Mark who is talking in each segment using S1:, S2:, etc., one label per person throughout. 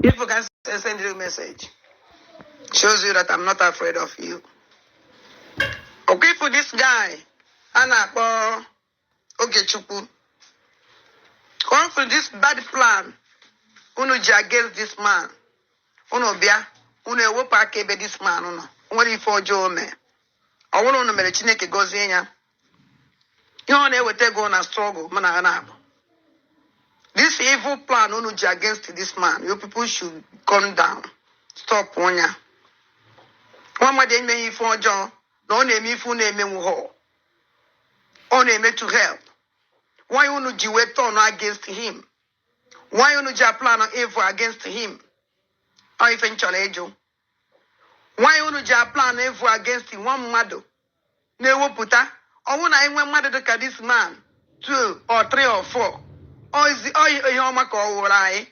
S1: People can send you a message. Shows you that I'm not afraid of you. Okay, for this guy, Anna Ogechukwu. Come for this bad plan. Uno ji against this man. Uno bia. Uno ewopa akebe this man. Uno. What if for Joe me? I want to mere Chineke gozie ya. You know they will go on a struggle. This evil plan uno ji against this man. You people should come down. Stop one ya. One more day me for John. No name if you name me ho. On name to help. Why uno ji we turn against him? Why uno ji plan evil against him? Or if in challenge. Why uno ji plan evil against him? One mado. Ne wo puta. Or when I went mad at this man, 2 or 3 or 4. Or is the Oyoma call I?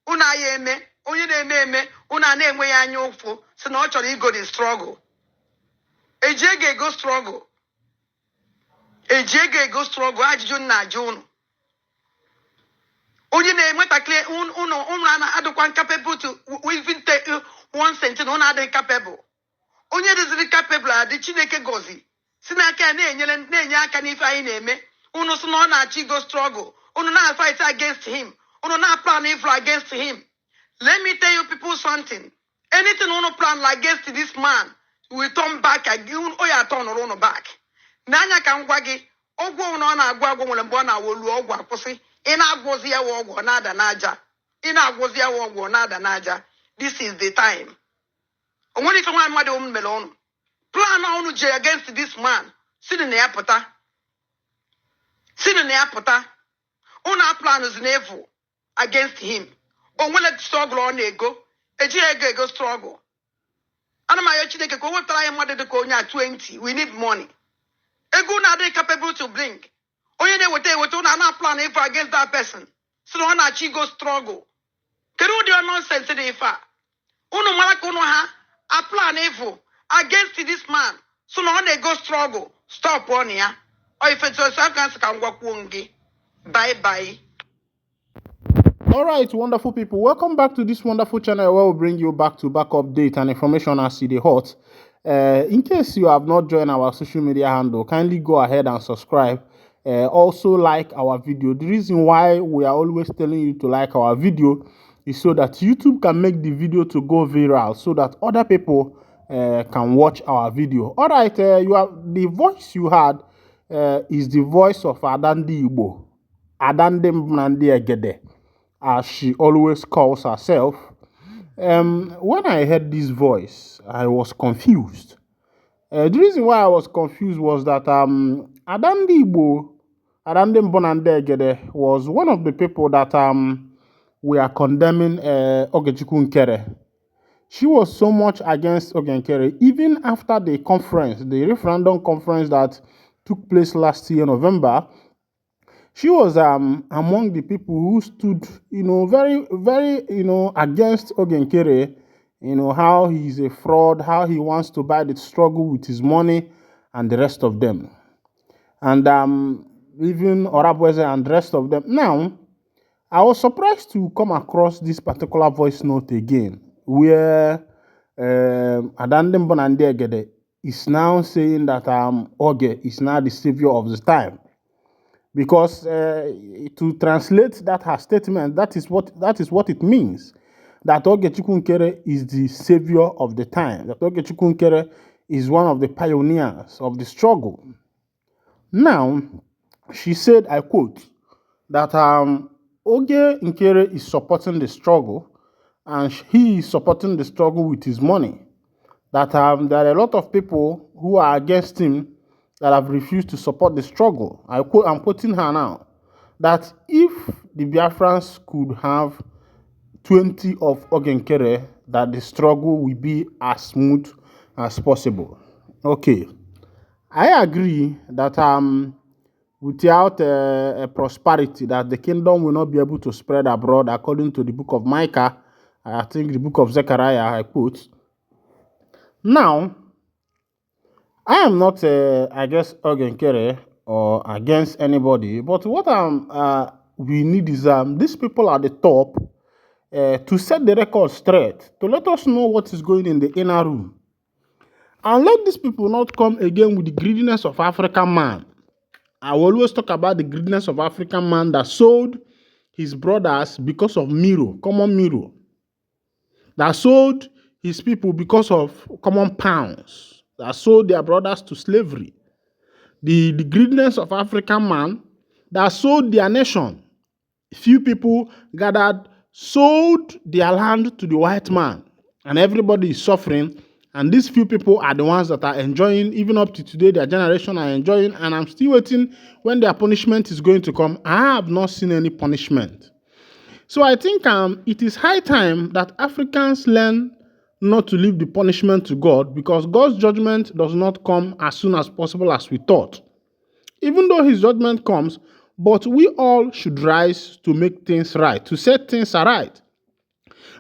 S1: Una yeme, only name, una name way I know for, so not your ego is struggle. A jege go struggle. A jege go struggle, I do not June. Only name what I clear uno, adequate capable to within take 1 cent, on other capable. Only the capable, the Chineke gozi. Sinaka nenya can if I name it. Uno sonona chigo struggle. Uno na fight against him. Uno na plan evil against him. Let me tell you people something. Anything uno plan against this man will turn back again. Oya turn uno back. Nanya kan gwagi. Ogwo uno na agwa wole mbona wolu ogwo akwusi. Ina agwozi ya ogwo nada naja. Ina agwozi ya ogwo nada naja. This is the time. Only for one mother melon. Plan on J against this man. Sit in the apota. Sit in the apota. Una plan is evil against him. On will let struggle on ego. A J go struggle. And my Chineke go try mother to go 20. We need money. Ego na they capable to bring. Only they would tell you not plan evil against that person. So on a chi go struggle. Can you do nonsense in the Uno malakuno ha a plan evil against this man. So now they go struggle. Stop on here. Or if it's a second can walk wongi. Bye bye.
S2: Alright, wonderful people. Welcome back to this wonderful channel where we'll bring you back to back update and information as the hot. In case you have not joined our social media handle, kindly go ahead and subscribe. Also like our video. The reason why we are always telling you to like our video is so that YouTube can make the video to go viral, so that other people can watch our video. All right, you have the voice you had is the voice of Adandi Igbo, Adande Mnandi Egede, as she always calls herself. When I heard this voice, I was confused. The reason why I was confused was that Adandi Igbo, Adande Mbonande Egede, was one of the people that we are condemning Ogechukwu Nkere. She was so much against Ogenkere, even after the conference, the referendum conference that took place last year, November. She was among the people who stood, very, very, against Ogenkere, how he's a fraud, how he wants to buy the struggle with his money and the rest of them. And even Orabweze and the rest of them. Now, I was surprised to come across this particular voice note again, where Adande Mbonande Egede is now saying that Oge is now the savior of the time. Because to translate that her statement, that is what it means. That Ogechukwu Nkere is the savior of the time. That Ogechukwu Nkere is one of the pioneers of the struggle. Now, she said, I quote, that Oge Nkere is supporting the struggle, and he is supporting the struggle with his money. That there are a lot of people who are against him that have refused to support the struggle. I'm quoting her now. That if the Biafrans could have 20 of Oge Nkere, that the struggle will be as smooth as possible. Okay. I agree that without prosperity, that the kingdom will not be able to spread abroad, according to the book of Micah, I think the book of Zechariah, I quote. Now, I am not against Oge Nkere or against anybody, but what we need is these people at the top, to set the record straight, to let us know what is going in the inner room. And let these people not come again with the greediness of African man. I will always talk about the greediness of African man that sold his brothers because of Miro, common Miro. That sold his people because of common pounds. That sold their brothers to slavery. The greediness of African man that sold their nation. Few people gathered, sold their land to the white man, and everybody is suffering. And these few people are the ones that are enjoying, even up to today, their generation are enjoying, and I'm still waiting when their punishment is going to come. I have not seen any punishment. So I think it is high time that Africans learn not to leave the punishment to God, because God's judgment does not come as soon as possible as we thought. Even though his judgment comes, but we all should rise to make things right, to set things right.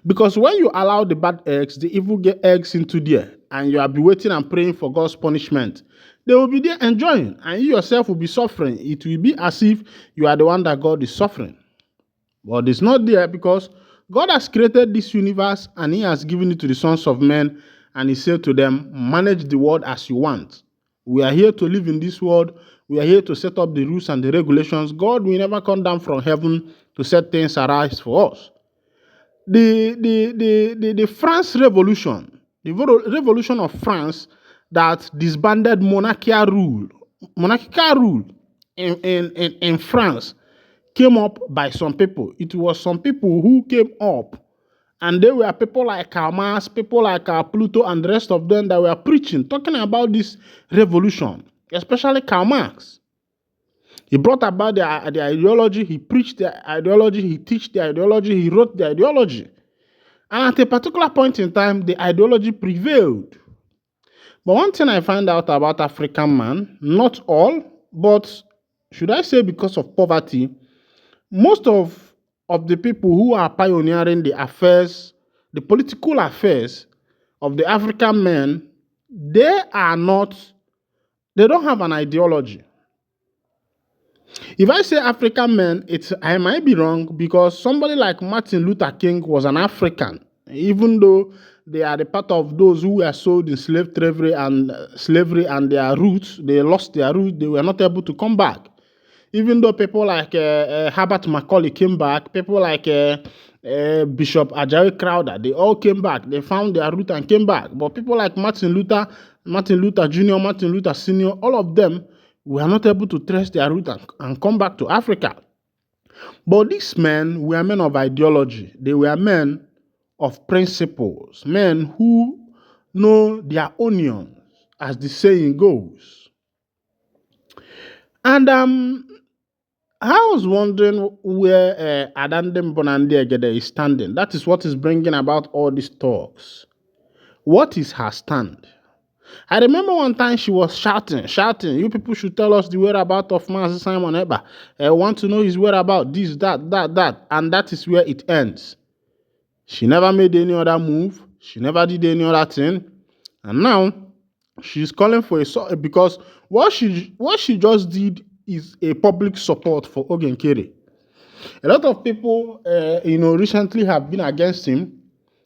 S2: Because when you allow the bad eggs, the evil get eggs into there, and you are be waiting and praying for God's punishment, they will be there enjoying, and you yourself will be suffering. It will be as if you are the one that God is suffering. But it's not there, because God has created this universe and he has given it to the sons of men, and he said to them, manage the world as you want. We are here to live in this world. We are here to set up the rules and the regulations. God will never come down from heaven to set things arise for us. The France Revolution, the revolution of France that disbanded monarchical rule in France, came up by some people. It was some people who came up, and they were people like Karl Marx, people like Pluto, and the rest of them that were preaching, talking about this revolution, especially Karl Marx. He brought about the ideology, he preached the ideology, he taught the ideology, he wrote the ideology. And at a particular point in time, the ideology prevailed. But one thing I find out about African man, not all, but should I say because of poverty, most of the people who are pioneering the affairs, the political affairs of the African men, they don't have an ideology. If I say African men, I might be wrong, because somebody like Martin Luther King was an African, even though they are the part of those who were sold in slavery and their roots, they lost their roots, they were not able to come back. Even though people like Herbert Macaulay came back, people like Bishop Ajayi Crowther, they all came back. They found their root and came back. But people like Martin Luther Jr., Martin Luther Sr., all of them were not able to trace their root and come back to Africa. But these men were men of ideology. They were men of principles, men who know their onions, as the saying goes. And I was wondering where Adandem Bonandiagede is standing. That is what is bringing about all these talks. What is her stand? I remember one time she was shouting, you people should tell us the whereabouts of Master Simon Eba. I want to know his whereabouts, this, that. And that is where it ends. She never made any other move. She never did any other thing. And now, she's calling for because what she just did is a public support for Ogenkere. A lot of people, recently have been against him.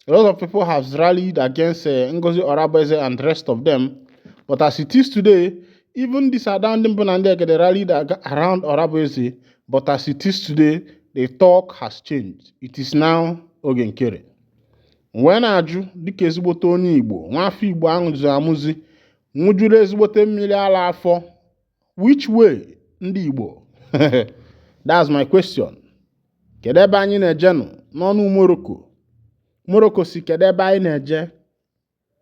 S2: A lot of people have rallied against Ngozi Orabeze and the rest of them. But as it is today, even this Adandem Bonande get rallied around Orabeze. But as it is today, the talk has changed. It is now Ogenkere. When ajụ dịka ezigbote onye Igbo, nwafọ Igbo ahụ amụzi, nwụjuru ezigbote mmiri ala afọ, which way ndị Igbo? That's my question. Kedu ebe anyị na-eje n'ọnụ Morocco? Morocco si kedu ebe anyị na-eje?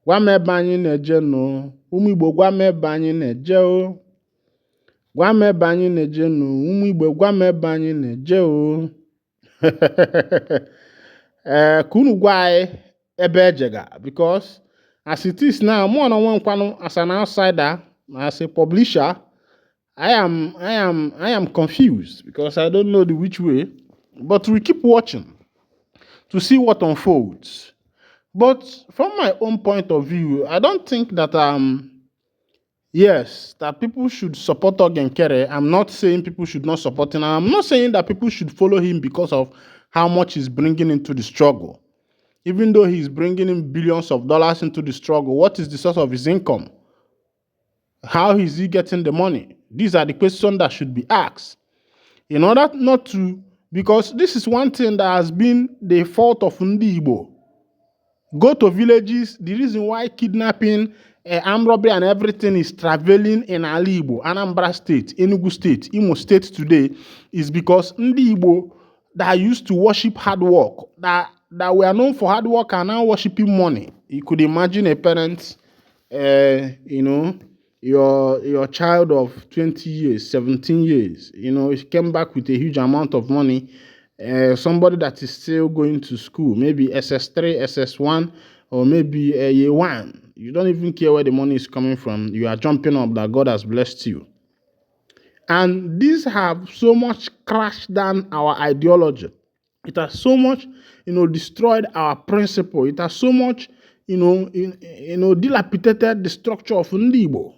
S2: Gwa m ebe anyị na-eje nụ. Ụmụ Igbo gwa m ebe anyị na-eje o. Gwa m ebe anyị na-eje nụ. Ụmụ Igbo gwa m ebe anyị na-eje o. Kunu gwa anyị ebe ejega, because as it is now, more than one kwanu as an outsider, as a publisher, I am confused because I don't know which way. But we keep watching to see what unfolds. But from my own point of view, I don't think that yes, that people should support Ogenkere. I'm not saying people should not support him. I'm not saying that people should follow him because of how much he's bringing into the struggle. Even though he's bringing in billions of dollars into the struggle, what is the source of his income? How is he getting the money? These are the questions that should be asked. In order not to, because this is one thing that has been the fault of Ndi Igbo. Go to villages. The reason why kidnapping, armed robbery, and everything is traveling in Ali Igbo, Anambra State, Enugu State, Imo State today is because Ndi Igbo that used to worship hard work, that were known for hard work, are now worshiping money. You could imagine a parent, your child of 20 years, 17 years, he came back with a huge amount of money. Somebody that is still going to school, maybe SS3, SS1, or maybe year 1. You don't even care where the money is coming from. You are jumping up that God has blessed you. And these have so much crashed down our ideology. It has so much, destroyed our principle. It has so much, dilapidated the structure of Ndi Igbo.